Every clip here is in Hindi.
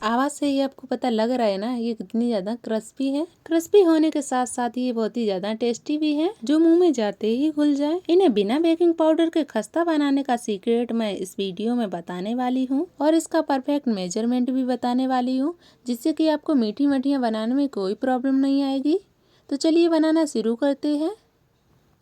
आवाज से ही आपको पता लग रहा है ना ये कितनी ज्यादा क्रिस्पी है। क्रिस्पी होने के साथ साथ ये बहुत ही ज्यादा टेस्टी भी है, जो मुंह में जाते ही घुल जाए। इन्हें बिना बेकिंग पाउडर के खस्ता बनाने का सीक्रेट मैं इस वीडियो में बताने वाली हूँ और इसका परफेक्ट मेजरमेंट भी बताने वाली हूँ, जिससे कि आपको मीठी मठियाँ बनाने में कोई प्रॉब्लम नहीं आएगी। तो चलिए बनाना शुरू करते हैं।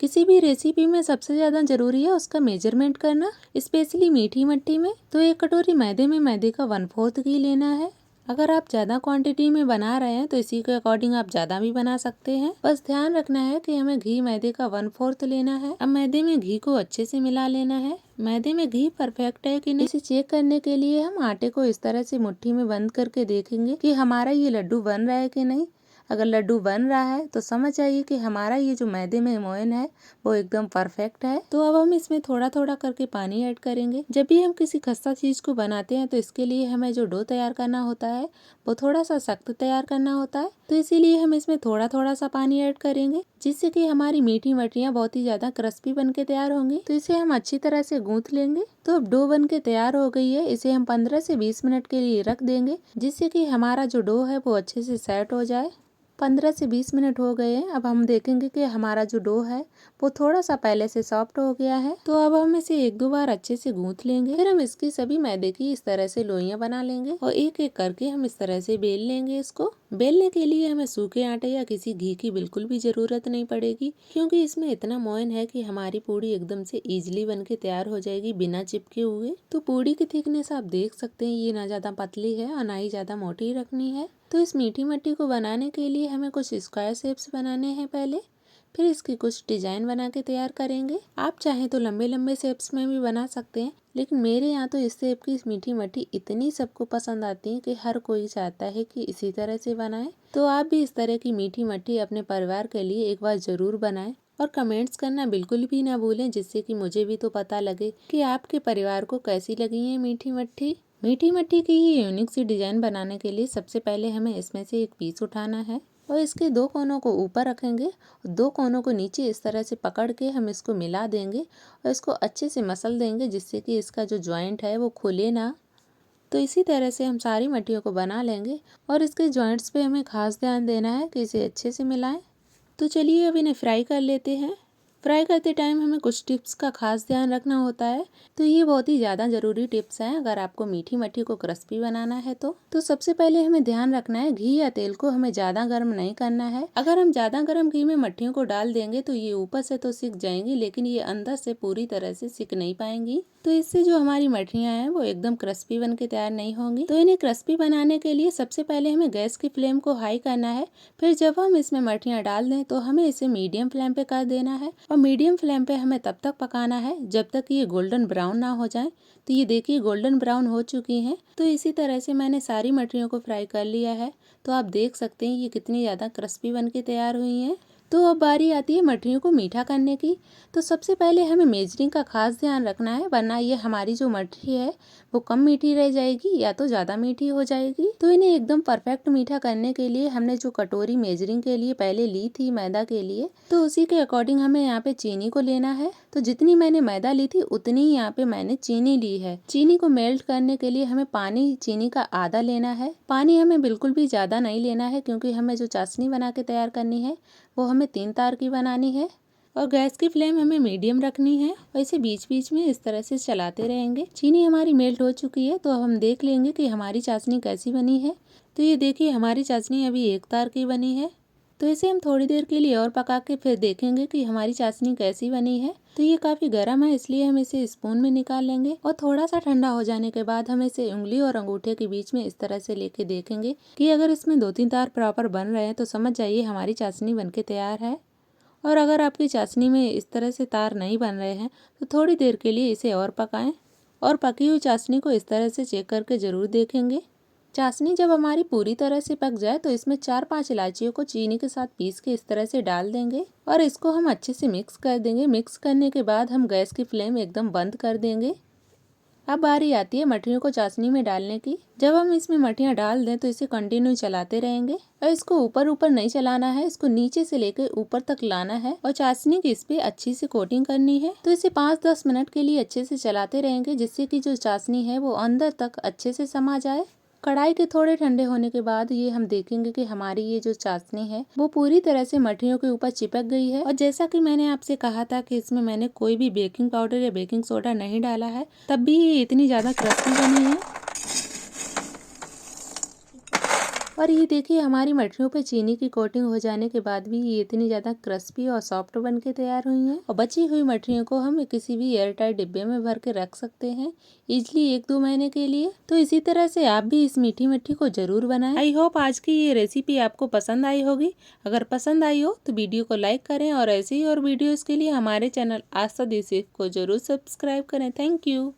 किसी भी रेसिपी में सबसे ज़्यादा ज़रूरी है उसका मेजरमेंट करना, स्पेशली मीठी मट्टी में। तो एक कटोरी मैदे में मैदे का 1/4 घी लेना है। अगर आप ज़्यादा क्वांटिटी में बना रहे हैं तो इसी के अकॉर्डिंग आप ज़्यादा भी बना सकते हैं। बस ध्यान रखना है कि हमें घी मैदे का 1/4 लेना है। अब मैदे में घी को अच्छे से मिला लेना है। मैदे में घी परफेक्ट है कि नहीं, इसे चेक करने के लिए हम आटे को इस तरह से मुट्ठी में बंद करके देखेंगे कि हमारा ये लड्डू बन रहा है कि नहीं। अगर लड्डू बन रहा है तो समझ आइए कि हमारा ये जो मैदे में मोयन है वो एकदम परफेक्ट है। तो अब हम इसमें थोड़ा थोड़ा करके पानी ऐड करेंगे। जब भी हम किसी खस्ता चीज को बनाते हैं तो इसके लिए हमें जो डो तैयार करना होता है वो थोड़ा सा सख्त तैयार करना होता है, तो इसीलिए हम इसमें थोड़ा थोड़ा सा पानी ऐड करेंगे, जिससे कि हमारी मीठी मठियाँ बहुत ही ज्यादा क्रिस्पी बन के तैयार होंगी। तो इसे हम अच्छी तरह से गूंथ लेंगे। तो अब डो बन के तैयार हो गई है। इसे हम 15 से 20 मिनट के लिए रख देंगे, जिससे कि हमारा जो डो है वो अच्छे से सेट हो जाए। 15 से 20 मिनट हो गए हैं। अब हम देखेंगे कि हमारा जो डो है वो थोड़ा सा पहले से सॉफ्ट हो गया है। तो अब हम इसे 1-2 बार अच्छे से गूंथ लेंगे। फिर हम इसकी सभी मैदे की इस तरह से लोइयां बना लेंगे और एक एक करके हम इस तरह से बेल लेंगे। इसको बेलने के लिए हमें सूखे आटे या किसी घी की बिल्कुल भी जरूरत नहीं पड़ेगी, क्योंकि इसमें इतना मोयन है कि हमारी पूड़ी एकदम से इजिली बन के तैयार हो जाएगी बिना चिपके हुए। तो पूड़ी की थिकनेस आप देख सकते हैं, ये ना ज्यादा पतली है और ना ही ज्यादा मोटी रखनी है। तो इस मीठी मट्टी को बनाने के लिए हमें कुछ स्क्वायर शेप्स बनाने हैं पहले, फिर इसकी कुछ डिजाइन बना के तैयार करेंगे। आप चाहें तो लंबे लंबे शेप्स में भी बना सकते हैं, लेकिन मेरे यहाँ तो इस शेप की मीठी मट्टी इतनी सबको पसंद आती है कि हर कोई चाहता है कि इसी तरह से बनाए। तो आप भी इस तरह की मीठी मट्टी अपने परिवार के लिए एक बार जरूर बनाएं और कमेंट्स करना बिल्कुल भी ना भूलें, जिससे कि मुझे भी तो पता लगे कि आपके परिवार को कैसी लगी है मीठी मट्टी। मीठी मट्टी की ही यूनिक सी डिजाइन बनाने के लिए सबसे पहले हमें इसमें से एक पीस उठाना है और इसके 2 कोनों को ऊपर रखेंगे और 2 कोनों को नीचे इस तरह से पकड़ के हम इसको मिला देंगे और इसको अच्छे से मसल देंगे, जिससे कि इसका जो जॉइंट है वो खुले ना। तो इसी तरह से हम सारी मट्टियों को बना लेंगे और इसके जॉइंट्स पे हमें खास ध्यान देना है कि इसे अच्छे से मिलाएं। तो चलिए अब इन्हें फ्राई कर लेते हैं। फ्राई करते टाइम हमें कुछ टिप्स का खास ध्यान रखना होता है। तो ये बहुत ही ज़्यादा ज़रूरी टिप्स हैं अगर आपको मीठी मट्ठी को क्रिस्पी बनाना है। तो सबसे पहले हमें ध्यान रखना है घी या तेल को हमें ज़्यादा गर्म नहीं करना है। अगर हम ज़्यादा गर्म घी में मट्ठियों को डाल देंगे तो ये ऊपर से तो सिक जाएंगी, लेकिन ये अंदर से पूरी तरह से सिक नहीं पाएंगी। तो इससे जो हमारी मठियाँ हैं वो एकदम क्रिस्पी बन के तैयार नहीं होंगी। तो इन्हें क्रिस्पी बनाने के लिए सबसे पहले हमें गैस की फ्लेम को हाई करना है। फिर जब हम इसमें मठियाँ डाल दें तो हमें इसे मीडियम फ्लेम पे कर देना है और मीडियम फ्लेम पे हमें तब तक पकाना है जब तक ये गोल्डन ब्राउन ना हो जाए। तो ये देखिए गोल्डन ब्राउन हो चुकी हैं। तो इसी तरह से मैंने सारी मठियों को फ्राई कर लिया है। तो आप देख सकते हैं ये कितनी ज़्यादा क्रिस्पी बन के तैयार हुई हैं। तो अब बारी आती है मठरियों को मीठा करने की। तो सबसे पहले हमें मेजरिंग का खास ध्यान रखना है, वरना ये हमारी जो मठरी है वो कम मीठी रह जाएगी या तो ज़्यादा मीठी हो जाएगी। तो इन्हें एकदम परफेक्ट मीठा करने के लिए हमने जो कटोरी मेजरिंग के लिए पहले ली थी मैदा के लिए, तो उसी के अकॉर्डिंग हमें यहाँ पे चीनी को लेना है। तो जितनी मैंने मैदा ली थी उतनी ही यहाँ पे मैंने चीनी ली है। चीनी को मेल्ट करने के लिए हमें पानी चीनी का आधा लेना है। पानी हमें बिल्कुल भी ज़्यादा नहीं लेना है, क्योंकि हमें जो चाशनी बना के तैयार करनी है वो हमें 3 तार की बनानी है और गैस की फ्लेम हमें मीडियम रखनी है और इसे बीच बीच में इस तरह से चलाते रहेंगे। चीनी हमारी मेल्ट हो चुकी है। तो अब हम देख लेंगे कि हमारी चाशनी कैसी बनी है। तो ये देखिए हमारी चाशनी अभी 1 तार की बनी है। तो इसे हम थोड़ी देर के लिए और पका के फिर देखेंगे कि हमारी चाशनी कैसी बनी है। तो ये काफ़ी गर्म है, इसलिए हम इसे स्पून में निकाल लेंगे और थोड़ा सा ठंडा हो जाने के बाद हम इसे उंगली और अंगूठे के बीच में इस तरह से लेके देखेंगे कि अगर इसमें 2-3 तार प्रॉपर बन रहे हैं तो समझ जाइए हमारी चाशनी बनके तैयार है। और अगर आपकी चाशनी में इस तरह से तार नहीं बन रहे हैं तो थोड़ी देर के लिए इसे और पकाएं और पकी हुई चाशनी को इस तरह से चेक करके ज़रूर देखेंगे। चाशनी जब हमारी पूरी तरह से पक जाए तो इसमें 4-5 इलायचियों को चीनी के साथ पीस के इस तरह से डाल देंगे और इसको हम अच्छे से मिक्स कर देंगे। मिक्स करने के बाद हम गैस की फ्लेम एकदम बंद कर देंगे। अब बारी आती है मठरियों को चाशनी में डालने की। जब हम इसमें मठियाँ डाल दें तो इसे कंटिन्यू चलाते रहेंगे और इसको ऊपर ऊपर नहीं चलाना है, इसको नीचे से लेकर ऊपर तक लाना है और चाशनी की इस पे अच्छी से कोटिंग करनी है। तो इसे 5-10 मिनट के लिए अच्छे से चलाते रहेंगे, जिससे कि जो चाशनी है वो अंदर तक अच्छे से समा जाए। कढ़ाई के थोड़े ठंडे होने के बाद ये हम देखेंगे कि हमारी ये जो चाशनी है वो पूरी तरह से मठरियों के ऊपर चिपक गई है। और जैसा कि मैंने आपसे कहा था कि इसमें मैंने कोई भी बेकिंग पाउडर या बेकिंग सोडा नहीं डाला है, तब भी ये इतनी ज्यादा क्रिस्पी बनी है। और ये देखिए हमारी मठरियों पे चीनी की कोटिंग हो जाने के बाद भी ये इतनी ज़्यादा क्रिस्पी और सॉफ्ट बन के तैयार हुई हैं। और बची हुई मठरियों को हम किसी भी एयर टाइट डिब्बे में भर के रख सकते हैं इजली 1-2 महीने के लिए। तो इसी तरह से आप भी इस मीठी मट्ठी को जरूर बनाएं। आई होप आज की ये रेसिपी आपको पसंद आई होगी। अगर पसंद आई हो तो वीडियो को लाइक करें और ऐसे ही और वीडियोज़ के लिए हमारे चैनल आस्था देसी को जरूर सब्सक्राइब करें। Thank you.